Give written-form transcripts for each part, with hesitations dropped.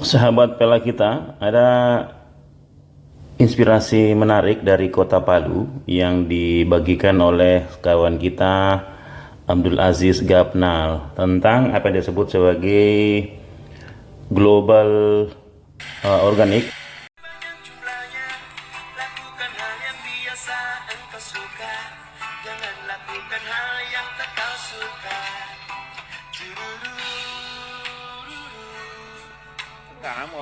Sahabat Pela kita, ada inspirasi menarik dari Kota Palu yang dibagikan oleh kawan kita Abdul Aziz Gapnal tentang apa yang disebut sebagai global organik.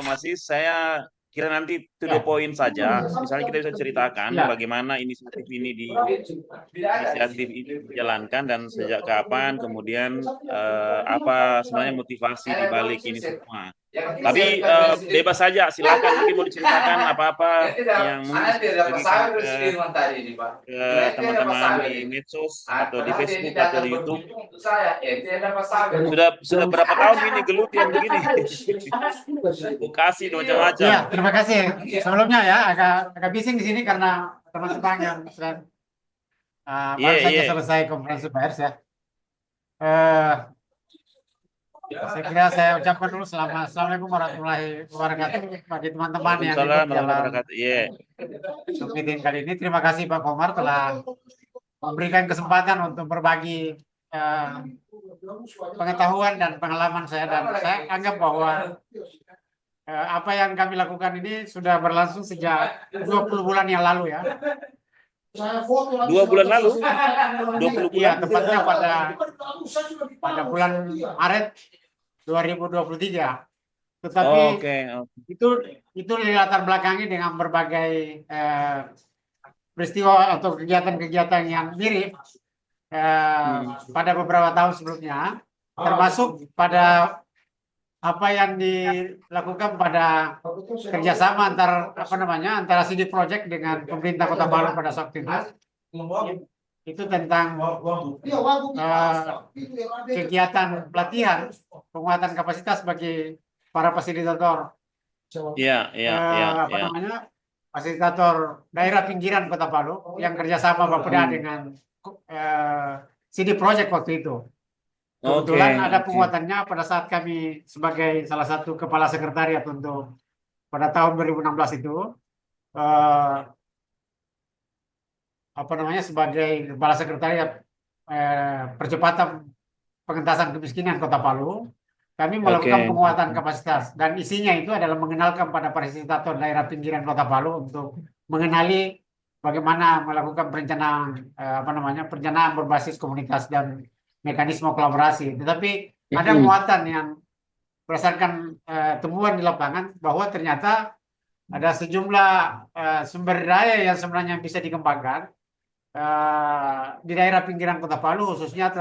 Masih saya kira nanti to the Ya. point saja. Misalnya kita bisa ceritakan Ya. bagaimana inisiatif ini dijalankan dan sejak kapan, kemudian apa sebenarnya motivasi di balik ini semua. Tapi bebas saja, silakan mungkin mau diceritakan apa-apa yang mungkin bisa dibagikan ke teman-teman di medsos atau di Facebook atau di YouTube. Sudah berapa tahun ini geluti yang begini? Bekasi macam-macam. Ya, terima kasih. Sebelumnya ya agak bising di sini karena teman-teman yang sedang baru Iya, saja iya. selesai konferensi pers ya. Eh, saya kira saya ucapkan dulu Assalamualaikum warahmatullahi wabarakatuh bagi teman-teman yang Waalaikumsalam ikut warahmatullahi dalam wabarakatuh. Iya. meeting kali ini. Terima kasih Pak Komar telah memberikan kesempatan untuk berbagi pengetahuan dan pengalaman saya, dan saya anggap bahwa apa yang kami lakukan ini sudah berlangsung sejak 20 bulan yang lalu ya. 2 bulan lalu? 20 Iya, bulan? tepatnya pada bulan Maret 2023. Tetapi Oke, oke. itu dilatar belakangi dengan berbagai peristiwa atau kegiatan-kegiatan yang mirip pada beberapa tahun sebelumnya, termasuk pada apa yang dilakukan pada kerjasama antara CD Projekt dengan pemerintah Kota Palu pada saat itu. Itu tentang kegiatan pelatihan penguatan kapasitas bagi para fasilitator Iya, iya, iya, iya. fasilitator daerah pinggiran Kota Palu yang kerjasama Bapeda dengan CD Projekt waktu itu. Oke, Kebetulan ada oke. penguatannya pada saat kami sebagai salah satu kepala sekretariat untuk pada tahun 2016 itu sebagai kepala sekretariat percepatan pengentasan kemiskinan Kota Palu, kami melakukan Oke, penguatan oke. kapasitas, dan isinya itu adalah mengenalkan pada fasilitator daerah pinggiran Kota Palu untuk mengenali bagaimana melakukan perencanaan berbasis komunitas dan mekanisme kolaborasi. Tetapi ada muatan yang berdasarkan temuan di lapangan bahwa ternyata ada sejumlah sumber daya yang sebenarnya bisa dikembangkan di daerah pinggiran Kota Palu, khususnya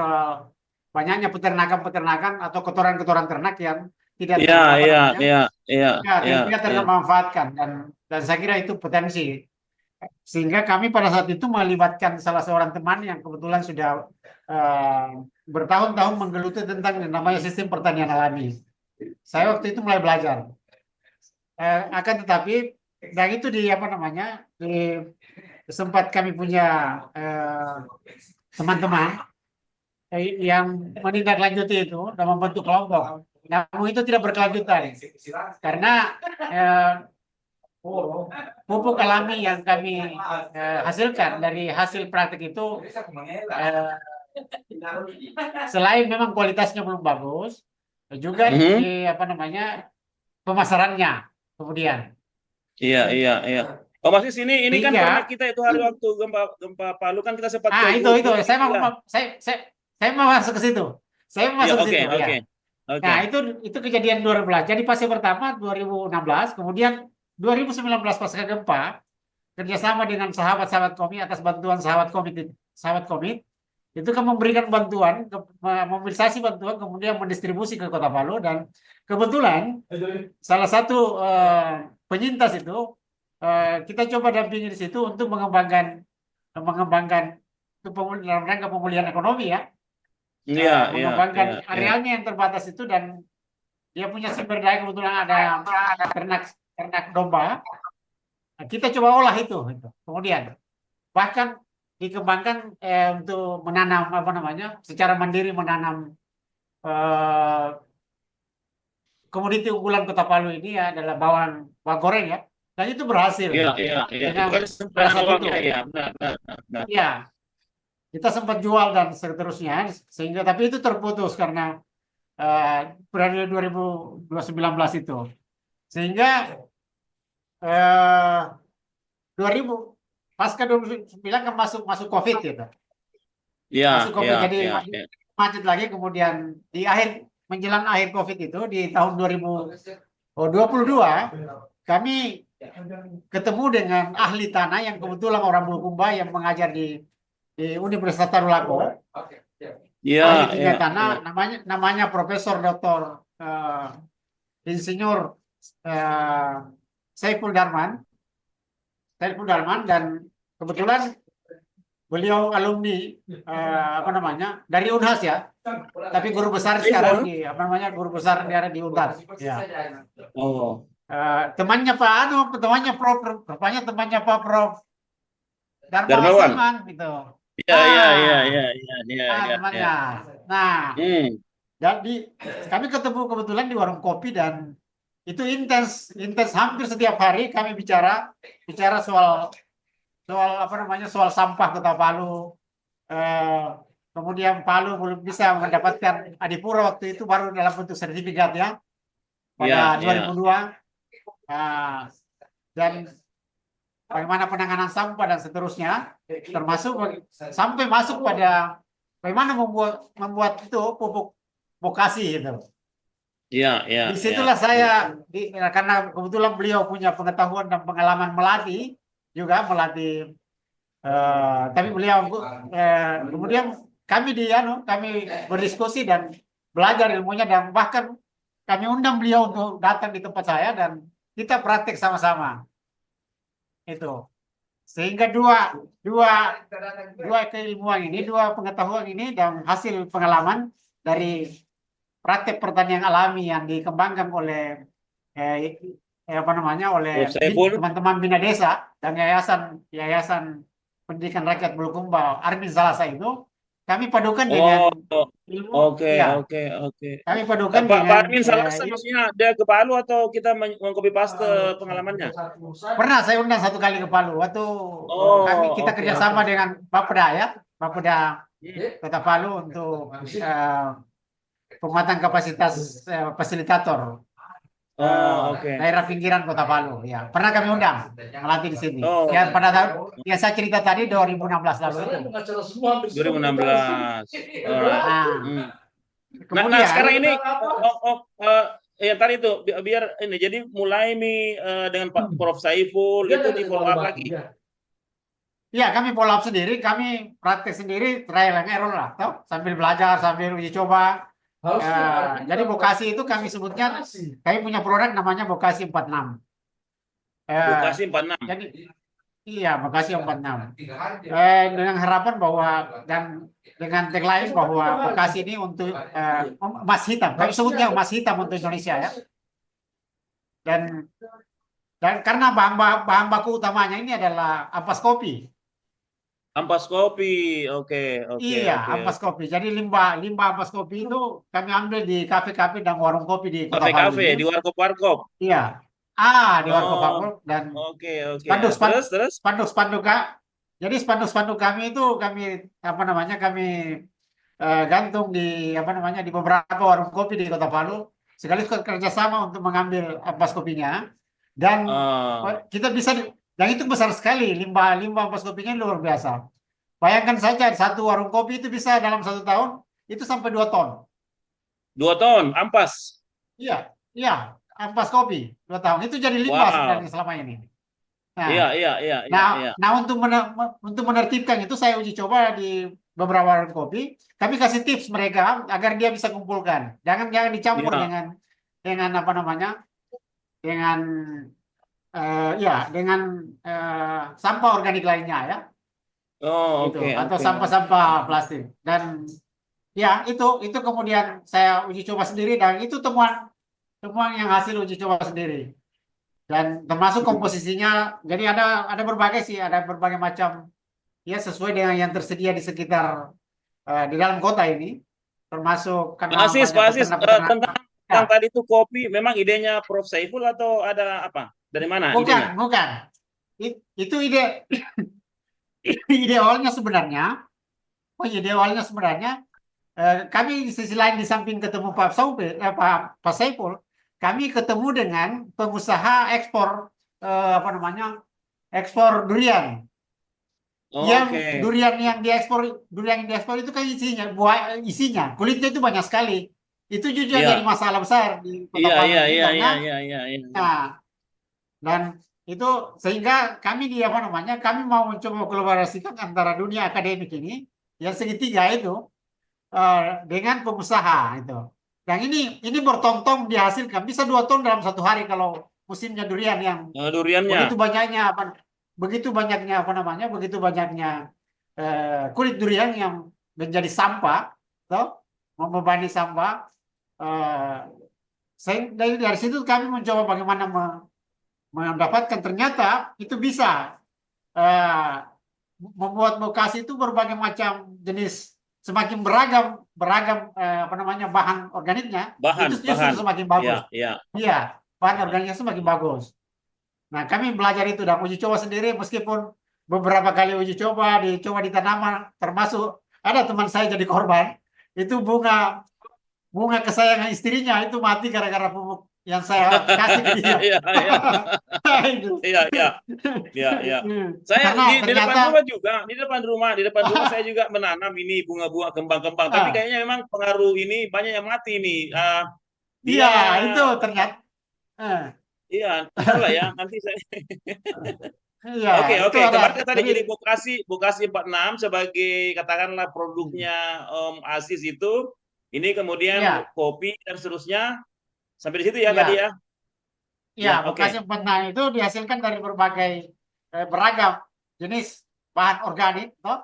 banyaknya peternakan atau kotoran-kotoran ternak yang tidak Iya, iya, iya, iya, iya, tidak iya. termanfaatkan, dan saya kira itu potensi, sehingga kami pada saat itu melibatkan salah seorang teman yang kebetulan sudah uh, bertahun-tahun menggeluti tentang yang namanya sistem pertanian alami. Saya waktu itu mulai belajar, akan tetapi dan itu di sempat kami punya teman-teman yang menindaklanjuti itu dan membentuk kelompok. Namun itu tidak berkelanjutan karena pupuk alami yang kami hasilkan dari hasil praktik itu selain memang kualitasnya belum bagus, juga Mhm. di pemasarannya kemudian. Iya, iya, iya. Oh, masih ini kan pernah Sehingga kita itu hari waktu gempa gempa Palu kan kita sempat ke itu Bukit Lila. saya mau masuk ke situ. Saya mau Iya, masuk ke oke, situ oke. ya. Oke. Nah, itu kejadian 2012. Jadi fase pertama 2016, kemudian 2019 pasca gempa, kerjasama dengan sahabat-sahabat kami atas bantuan sahabat komit, itu kan memberikan bantuan, memobilisasi bantuan, kemudian mendistribusi ke Kota Palu, dan kebetulan salah satu penyintas itu kita coba dampingi di situ untuk mengembangkan itu dalam rangka pemulihan ekonomi ya, Iya, iya, mengembangkan iya, iya. arealnya yang terbatas itu, dan dia punya sumber daya, kebetulan ada ternak ternak domba. Nah, kita coba olah itu. Kemudian bahkan dikembangkan untuk menanam secara mandiri, menanam eh, komoditi unggulan Kota Palu ini ya adalah bawang goreng ya. Dan itu berhasil Iya, iya, iya. Itu dengan kan sempat pada saat itu. awalnya, ya, benar, benar, benar. Iya, kita sempat jual dan seterusnya sehingga tapi itu terputus karena periode 2019 itu. Sehingga 2000 pasca 2009 kan masuk Covid gitu. Iya, Masuk Covid iya, jadi iya, iya. macet lagi, kemudian di menjelang akhir Covid itu di tahun 2022 kami ketemu dengan ahli tanah yang kebetulan orang Bulukumba yang mengajar di Universitas Tadulako. Iya, Ahli iya, kimia tanah iya. namanya Profesor Dr. Insinyur Saiful Darman dan kebetulan beliau alumni apa namanya dari Unhas ya, tapi guru besar sekarang Saiful? di apa namanya guru besar di Unhas ya. Oh, Temannya Pak temannya Prof, rupanya temannya Pak Prof Darmawan Darmawan. Salman gitu. Iya, iya, iya, iya, iya, iya, iya, iya. Temannya. Nah, Hmm. jadi kami ketemu kebetulan di warung kopi dan itu intens hampir setiap hari kami bicara soal apa namanya soal sampah Kota Palu. Eh, Kemudian Palu belum bisa mendapatkan Adipura waktu itu baru dalam bentuk sertifikat ya pada Iya, iya. 2002. Dan bagaimana penanganan sampah dan seterusnya, termasuk sampai masuk pada bagaimana membuat itu pupuk vokasi gitu. Iya, iya, iya. Disitulah saya karena kebetulan beliau punya pengetahuan dan pengalaman melatih tapi beliau kemudian kami berdiskusi dan belajar ilmunya dan bahkan kami undang beliau untuk datang di tempat saya dan kita praktek sama-sama itu. Sehingga dua keilmuan ini, dua pengetahuan ini dan hasil pengalaman dari praktek pertanian alami yang dikembangkan oleh apa namanya oleh Prof. Saiful. teman-teman Bina Desa dan Yayasan Pendidikan Rakyat Bulukumba Armin Salasa itu kami padukan dengan Oh, ilmu oke, ya oke, oke. kami padukan Pak dengan Armin salah maksudnya dia ke Palu atau kita mengcopy paste pengalamannya? pernah saya undang satu kali ke Palu waktu kita Oh, oke, kerjasama oke. dengan Bapeda ya Bapeda Hmm. Kota Palu untuk penguatan kapasitas fasilitator Oh, oke. daerah pinggiran Kota Palu ya pernah kami undang melatih di sini Oh, ya pada tahun yang saya cerita tadi 2016 lalu itu. 2016. Alright. Nah, Hmm. Nah, kemudian sekarang ini ya tadi itu biar ini jadi mulai nih dengan Pak Prof Saiful itu di follow up lagi. ya kami follow up sendiri, kami praktek sendiri, trial and error lah, toh? Sambil belajar, sambil uji coba. Jadi vokasi itu kami sebutnya, kami punya produk namanya Vokasi 46. Vokasi 46. Jadi iya, Vokasi 46. Dengan harapan bahwa dan dengan tagline bahwa vokasi ini untuk emas hitam, kami sebutnya emas hitam untuk Indonesia ya. Dan karena bahan baku utamanya ini adalah ampas kopi. Ampas kopi, oke, oke, Iya, oke. ampas kopi. Jadi limbah ampas kopi itu kami ambil di kafe-kafe dan warung kopi di Kota Palu Kafe-kafe, ini. di warkop-warkop. Iya. Di warung Oh, kopi dan oke, oke. Terus? spanduk Kak. Jadi spanduk kami itu kami apa namanya kami gantung di apa namanya di beberapa warung kopi di Kota Palu. Sekaligus kerjasama untuk mengambil ampas kopinya dan kita bisa dan itu besar sekali limbah ampas kopinya luar biasa. Bayangkan saja satu warung kopi itu bisa dalam 1 tahun itu sampai 2 ton. 2 ton ampas. Iya, iya, ampas kopi 2 tahun itu jadi limbah sebenarnya selama ini. Nah, Iya. untuk menertibkan itu saya uji coba di beberapa warung kopi. Kami kasih tips mereka agar dia bisa kumpulkan. Jangan dicampur Iya. dengan apa namanya dengan dengan sampah organik lainnya ya. Oh, Itu oke, atau oke. sampah-sampah plastik dan ya itu kemudian saya uji coba sendiri dan itu temuan yang hasil uji coba sendiri dan termasuk komposisinya jadi ada berbagai macam ya sesuai dengan yang tersedia di sekitar di dalam kota ini termasuk karena Pak Asis, banyak peternak-peternak yang Ya, tadi itu kopi memang idenya Prof. Saiful atau ada apa? Dari mana bukan, idenya? bukan. Itu ide ide awalnya sebenarnya. Oh, ide awalnya sebenarnya kami di sisi lain di samping ketemu Pak Saiful, kami ketemu dengan pengusaha ekspor apa namanya ekspor durian. Yang Oke. durian yang diekspor itu kan isinya isinya kulitnya itu banyak sekali. Itu juga jadi Iya, masalah besar di Kota iya, Palu iya, ini iya, karena iya, iya, iya, iya. nah, dan itu sehingga kami di apa namanya kami mau mencoba kolaborasikan antara dunia akademik ini yang segitiga itu dengan pengusaha itu. Dan ini bertong-tong dihasilkan bisa 2 ton dalam 1 hari kalau musimnya durian yang begitu Duriannya. banyaknya apa begitu banyaknya apa namanya begitu banyaknya kulit durian yang menjadi sampah, toh, membebani sampah. eh, dari situ kami mencoba bagaimana mendapatkan ternyata itu bisa eh, membuat Bekasi itu berbagai macam jenis semakin beragam beragam apa namanya bahan organiknya itu justru Bahan. semakin bagus. Iya, iya. Iya, bahan organiknya semakin bagus. Nah, kami belajar itu dan uji coba sendiri meskipun beberapa kali uji coba dicoba di tanaman termasuk ada teman saya jadi korban itu bunga bunga kesayangan istrinya itu mati gara-gara pupuk yang saya kasih ke dia. Iya, iya. Itu. Iya, iya. Iya, iya. Saya Karena di depan ternyata rumah juga, di depan rumah saya juga menanam ini bunga-bunga kembang-kembang. Tapi ah, kayaknya memang pengaruh ini banyak yang mati nih. iya Dia, itu ternyata eh, iya, entahlah ya. Nanti saya. iya Oke, itu oke. ada Kemarin kan tadi jadi jadi Bekasi 46 sebagai katakanlah produknya Asis itu. Ini kemudian iya kopi dan seterusnya. Sampai di situ ya tadi iya ya. iya Ya, Bekasi oke. Empentang itu dihasilkan dari berbagai beragam jenis bahan organik toh,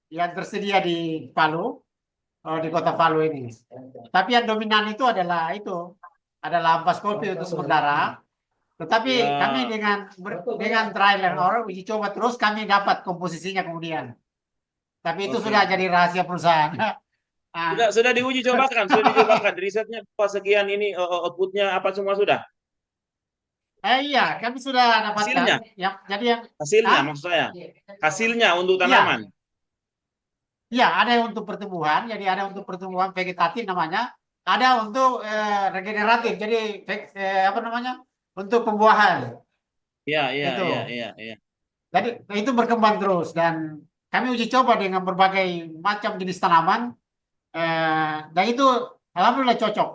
yang tersedia di Palu di kota Palu ini. Tapi yang dominan itu adalah ampas kopi untuk sementara. Tetapi kami Ya, dengan trial and error uji coba terus kami dapat komposisinya kemudian. Tapi itu sudah oke. jadi rahasia perusahaan. Ah, Sudah diuji cobakan. Risetnya apa sekian ini outputnya apa semua sudah? iya, kami sudah dapatkan. Hasilnya, Yang, hasilnya ah, maksud saya. Hasilnya untuk tanaman. iya, iya ada yang untuk pertumbuhan, jadi ada untuk pertumbuhan vegetatif namanya, ada untuk regeneratif, jadi apa namanya, untuk pembuahan Iya, iya, iya, itu. iya, iya. Jadi itu berkembang terus dan kami uji coba dengan berbagai macam jenis tanaman dan itu alhamdulillah cocok.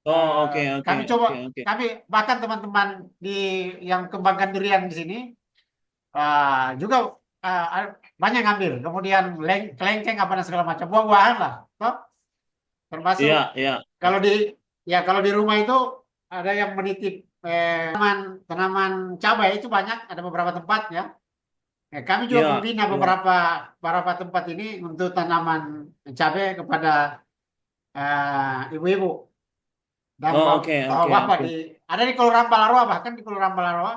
Oh, oke, oke, Kami coba, oke, oke. kami bahkan teman-teman di yang kembangkan durian di sini juga banyak ngambil. Kemudian kelengkeng apa dan segala macam buah-buahan lah, toh. Termasuk Iya, iya. kalau di ya kalau di rumah itu ada yang menitip tanaman tanaman cabai itu banyak, ada beberapa tempat ya. Kami juga Iya, membina iya. beberapa tempat ini untuk tanaman cabai kepada ibu-ibu dan Oh, oke, oke, bapak-bapak oke. ada di Kelurahan Balaroa bahkan di Kelurahan Balaroa.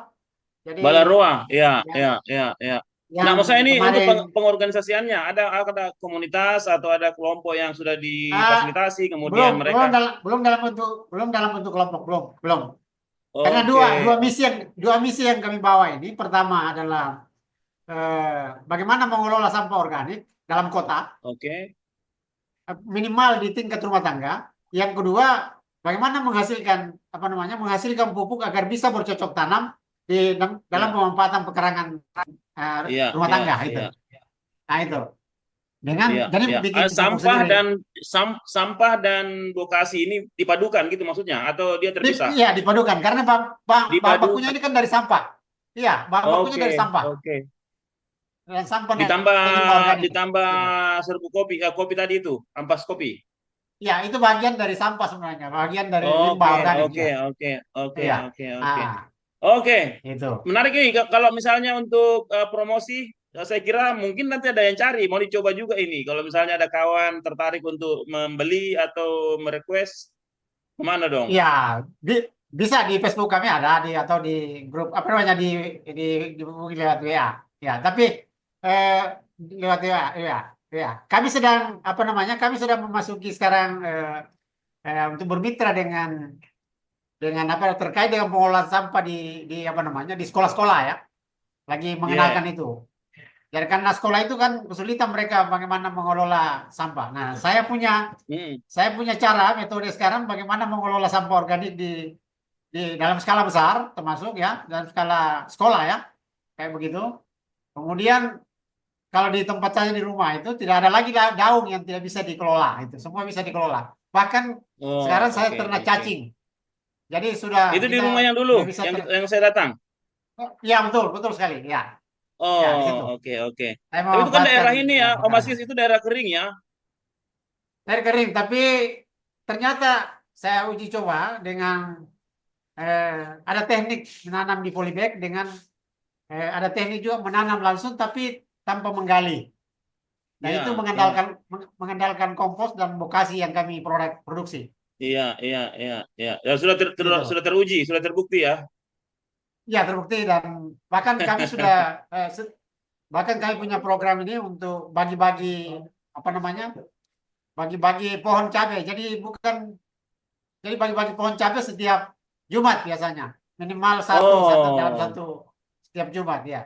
Jadi Balaroa, iya, ya, iya, iya, iya. Nah, yang maksud saya ini untuk kemarin pengorganisasiannya ada komunitas atau ada kelompok yang sudah ah, difasilitasi kemudian mereka. belum dalam bentuk kelompok belum belum karena Oke, dua misi yang kami bawa ini pertama adalah bagaimana mengelola sampah organik dalam kota oke. minimal di tingkat rumah tangga. Yang kedua, bagaimana menghasilkan apa namanya menghasilkan pupuk agar bisa bercocok tanam dalam Iya, pemanfaatan pekarangan iya, rumah iya, tangga itu. iya. Nah itu dengan Iya, jadi iya. bikin pupuk Sampah sendiri. dan sampah dan lokasi ini dipadukan gitu maksudnya atau dia terpisah? Iya dipadukan karena bahan bakunya Dipadukan. ini kan dari sampah. Iya, bahan bakunya Oke, dari sampah. oke. Dan sampah Ditambah dan limbah organik. ditambah Gitu. serbuk kopi, kopi tadi itu, ampas kopi. Ya, itu bagian dari sampah sebenarnya, bagian dari limbah Oke, organik oke, ya. oke, oke, Iya. oke, oke. Ah, Oke, itu. menarik ini. Kalau misalnya untuk promosi, saya kira mungkin nanti ada yang cari, mau dicoba juga ini. Kalau misalnya ada kawan tertarik untuk membeli atau merequest, kemana dong? Iya, di, bisa di Facebook kami ada atau di grup apa namanya di, di lewat WA. Ya, tapi eh, lewat WA, ya. Kami sedang apa namanya? Kami sedang memasuki sekarang untuk bermitra dengan apa terkait dengan pengolahan sampah di apa namanya di sekolah-sekolah ya. Lagi mengenalkan Iya. itu. Jadi karena sekolah itu kan kesulitan mereka bagaimana mengelola sampah. Nah, Hmm. saya punya cara metode sekarang bagaimana mengelola sampah organik di dalam skala besar termasuk ya dalam skala sekolah ya kayak begitu. Kemudian kalau di tempat saya di rumah itu tidak ada lagi daun yang tidak bisa dikelola itu semua bisa dikelola. Bahkan sekarang Oh, saya oke, ternak oke. cacing. Jadi sudah Itu di rumah kita yang dulu, sudah bisa yang saya datang. ya betul betul sekali ya ya di situ. Oh, oke, oke. Saya Tapi itu kan memanfaatkan daerah ini ya, Om makanannya. Aziz, itu daerah kering ya. Air kering, tapi ternyata saya uji coba dengan ada teknik menanam di polybag dengan ada teknik juga menanam langsung tapi tanpa menggali. Dan itu Iya, iya. mengandalkan kompos dan bokasi yang kami produksi. Iya, iya, iya, iya. Ya sudah Gitu. sudah teruji, sudah terbukti ya. Ya terbukti dan bahkan kami sudah bahkan kami punya program ini untuk bagi-bagi apa namanya bagi-bagi pohon cabai. Jadi bagi-bagi pohon cabai setiap Jumat biasanya. Minimal satu dalam Oh. satu setiap Jumat ya.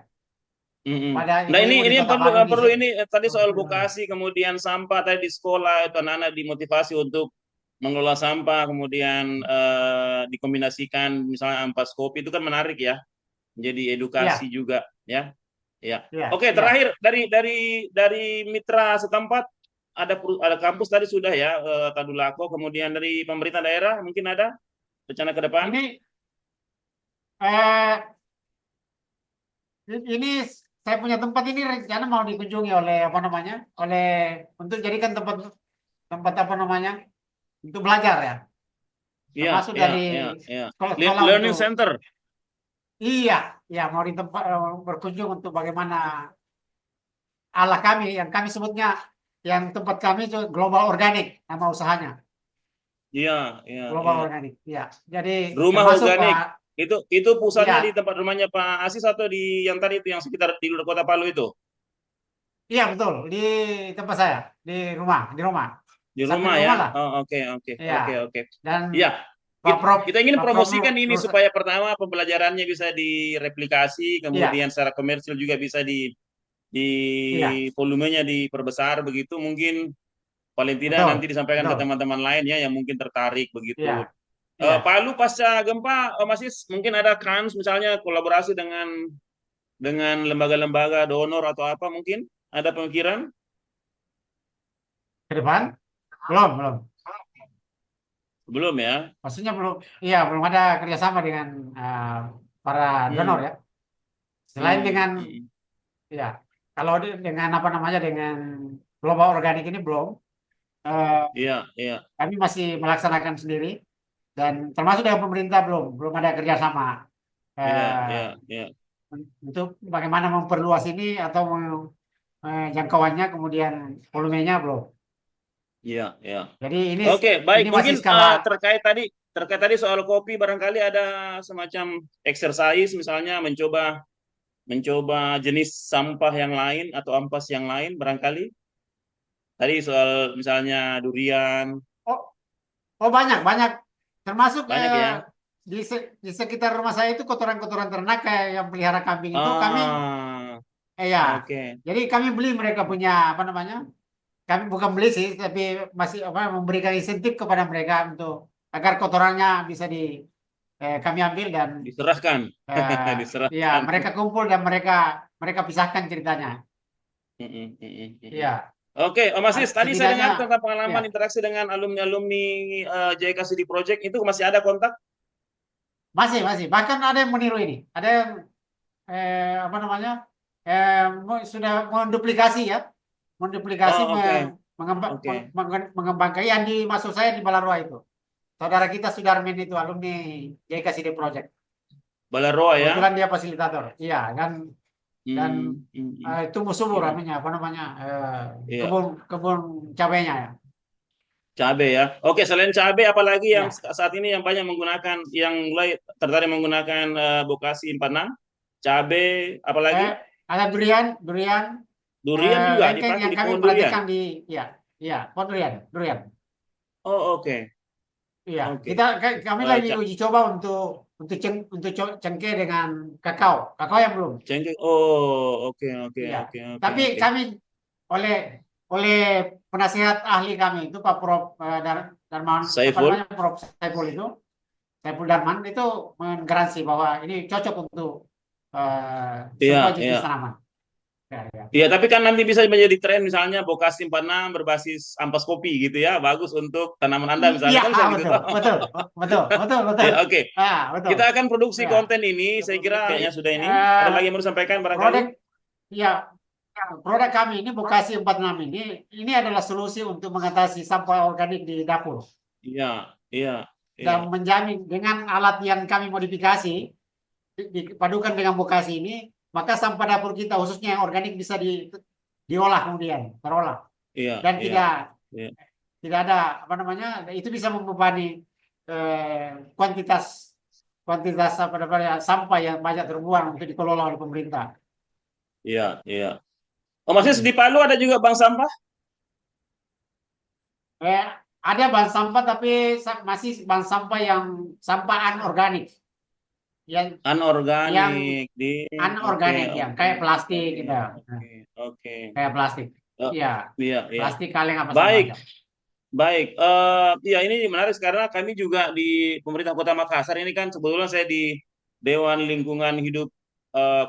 Mm-mm. Pada Nah ibu-ibu di ini yang Kota perlu Palu di perlu ini tadi soal vokasi, kemudian sampah tadi di sekolah itu anak-anak dimotivasi untuk mengelola sampah, kemudian dikombinasikan misalnya ampas kopi itu kan menarik ya, menjadi edukasi Iya, juga ya. Ya. iya, Oke, iya. terakhir dari mitra setempat ada kampus tadi sudah ya Tadulako, kemudian dari pemerintah daerah mungkin ada rencana ke depan. Ini eh ini saya punya tempat ini rencana mau dikunjungi oleh apa namanya? Oleh untuk jadikan tempat tempat apa namanya? Untuk belajar ya. Iya, Termasuk iya, dari iya, iya. sekolah-sekolah Learning untuk Center. iya, ya mau di tempat berkunjung untuk bagaimana ala kami yang kami sebutnya yang tempat kami itu global organik nama usahanya. Iya, iya, Global iya. organik. Ya. Jadi Rumah termasuk organik. Pak, Itu pusatnya di iya, tempat rumahnya Pak Asis atau di yang tadi itu yang sekitar di luar Kota Palu itu? iya betul di tempat saya di rumah Di samping rumah ya. rumah lah. Oh, oke, oke, Iya. oke, oke. Dan Iya, kita ingin Pak Prof promosikan ini supaya pertama pembelajarannya bisa direplikasi, iya kemudian secara komersil juga bisa di iya volumenya diperbesar begitu. Mungkin paling tidak nanti betul disampaikan ke betul teman-teman lainnya yang mungkin tertarik begitu. iya iya. Palu pasca gempa, masih mungkin ada kans misalnya kolaborasi dengan lembaga-lembaga donor atau apa mungkin ada pemikiran? Ke depan belum Belum ya? maksudnya belum iya belum ada kerjasama dengan para donor Hmm, ya. Selain hmm, dengan hmm. ya kalau dengan apa namanya dengan global organik ini belum. Eh, Iya, iya, Kami masih melaksanakan sendiri dan termasuk dengan pemerintah belum ada kerjasama iya, eh, iya, iya, untuk bagaimana memperluas ini atau jangkauannya kemudian volumenya belum. iya, iya. Jadi Oke, baik. ini masih Mungkin skala terkait tadi soal kopi barangkali ada semacam exercise misalnya mencoba mencoba jenis sampah yang lain atau ampas yang lain barangkali. Tadi soal misalnya durian, oh oh banyak banyak termasuk banyak ya. di sekitar rumah saya itu kotoran-kotoran ternak kayak yang pelihara kambing itu kami Ah, ya oke. jadi kami beli mereka punya apa namanya kami bukan beli sih tapi masih apa memberikan insentif kepada mereka untuk agar kotorannya bisa kami ambil dan Diserahkan. eh, ya Diserahkan. mereka kumpul dan mereka mereka pisahkan ceritanya. Mm, mm, mm, mm, mm. Iya, Oke, Om Aziz, tadi saya setidaknya dengar tentang ya pengalaman interaksi dengan alumni-alumni JKCD Project itu masih ada kontak? masih bahkan ada yang meniru ini, ada yang apa namanya sudah menduplikasi ya, menduplikasi Oh, oke, oke. mengembangkan yang di maksud saya di Balarua itu. Saudara kita Sudarmin itu alumni JKCD Project. Balaroa ya? Kebetulan dia fasilitator. Iya, dan Hmm, hmm, hmm. tumbuh subur Hmm. namanya apa namanya Iya, kebun kebun cabainya ya. cabe ya. Oke, selain cabe, apalagi yang Iya. saat ini yang banyak menggunakan, yang mulai tertarik menggunakan Bokasi Empanang? Cabe, apalagi? Eh, ada durian, durian, Durian juga lengkeng dipakai yang di kami pohon durian. perhatikan di, ya, iya, pohon durian, durian. Oh, oke. Iya, Oke. kami Eh, lagi uji coba untuk cengkeh dengan kakao. Kakao yang belum. Cengkeh. Oh, oke, oke, Iya. oke, oke, Tapi oke. kami oleh oleh penasihat ahli kami itu Pak Prof Darman, apa Saiful. namanya, Prof Saiful itu, Saiful Darman itu menggaransi bahwa ini cocok untuk semua Iya, jenis iya. tanaman. Ya, ya. Iya, tapi kan nanti bisa menjadi tren misalnya Bokasi 46 berbasis ampas kopi gitu ya. Bagus untuk tanaman Anda misalnya Iya, kan bisa gitu betul, toh. betul, betul, betul, betul. Ya, oke. Betul. Kita akan produksi Ya. konten ini, saya kira kayaknya sudah ini. Ada Eh, lagi yang mau disampaikan barangkali? produk ya produk kami ini Bekasi 46 ini adalah solusi untuk mengatasi sampah organik di dapur Iya, iya, iya, dan menjamin dengan alat yang kami modifikasi dipadukan dengan Bekasi ini, maka sampah dapur kita khususnya yang organik bisa diolah kemudian terolah iya, dan iya, iya, tidak ada apa namanya, itu bisa membebani kuantitas kuantitas apa namanya sampah yang banyak terbuang untuk dikelola oleh pemerintah. iya, iya. Oh, masih Mm-mm. di Palu ada juga bank sampah? Eh, ada bahan sampah tapi masih bahan sampah yang sampah anorganik yang Anorganik di. Oke, anorganik yang oke, kayak plastik oke, gitu. Nah, oke, oke. kayak plastik. Eh, Iya, iya, iya. plastik kaleng apa segala Baik, macam. baik. Ya ini menarik karena kami juga di pemerintah Kota Makassar ini kan sebetulnya saya di Dewan Lingkungan Hidup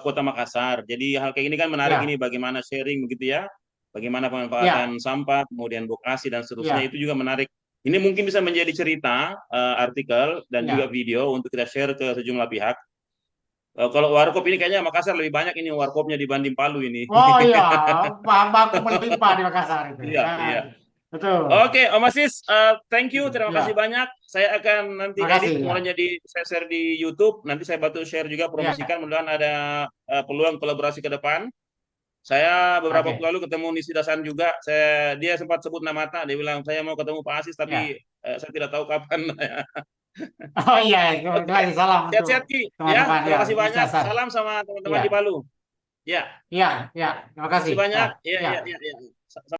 Kota Makassar. Jadi hal kayak ini kan menarik ini Ya, bagaimana sharing begitu ya, bagaimana pemanfaatan ya, sampah, kemudian vokasi dan seterusnya ya, itu juga menarik. Ini mungkin bisa menjadi cerita, artikel dan juga ya. video untuk kita share ke sejumlah pihak. Kalau warkop ini kayaknya Makassar lebih banyak ini warkopnya dibanding Palu ini. Oh iya, bahan baku melimpah di Makassar itu. Iya, iya. Betul. Oke, Om Aziz, thank you, terima kasih Ya, banyak. Saya akan nanti edit, makasih ya. kemudian jadi saya share di YouTube. Nanti saya bantu share juga, promosikan. Ya, Mudah-mudahan ada peluang kolaborasi ke depan. Saya beberapa waktu oke. lalu ketemu Nisi Dasan juga. Dia sempat sebut nama Tak. Dia bilang saya mau ketemu Pak Aziz, tapi Ya. saya tidak tahu kapan. Oh iya, terima kasih, salam untuk Sehat-sehat Ki, ya. teman-teman ya, Terima kasih Mas banyak. Hasan. Salam sama teman-teman di Ya, Palu. Ya, ya, ya. Terima terima kasih. kasih banyak. Ya, Iya, ya. iya, iya, iya.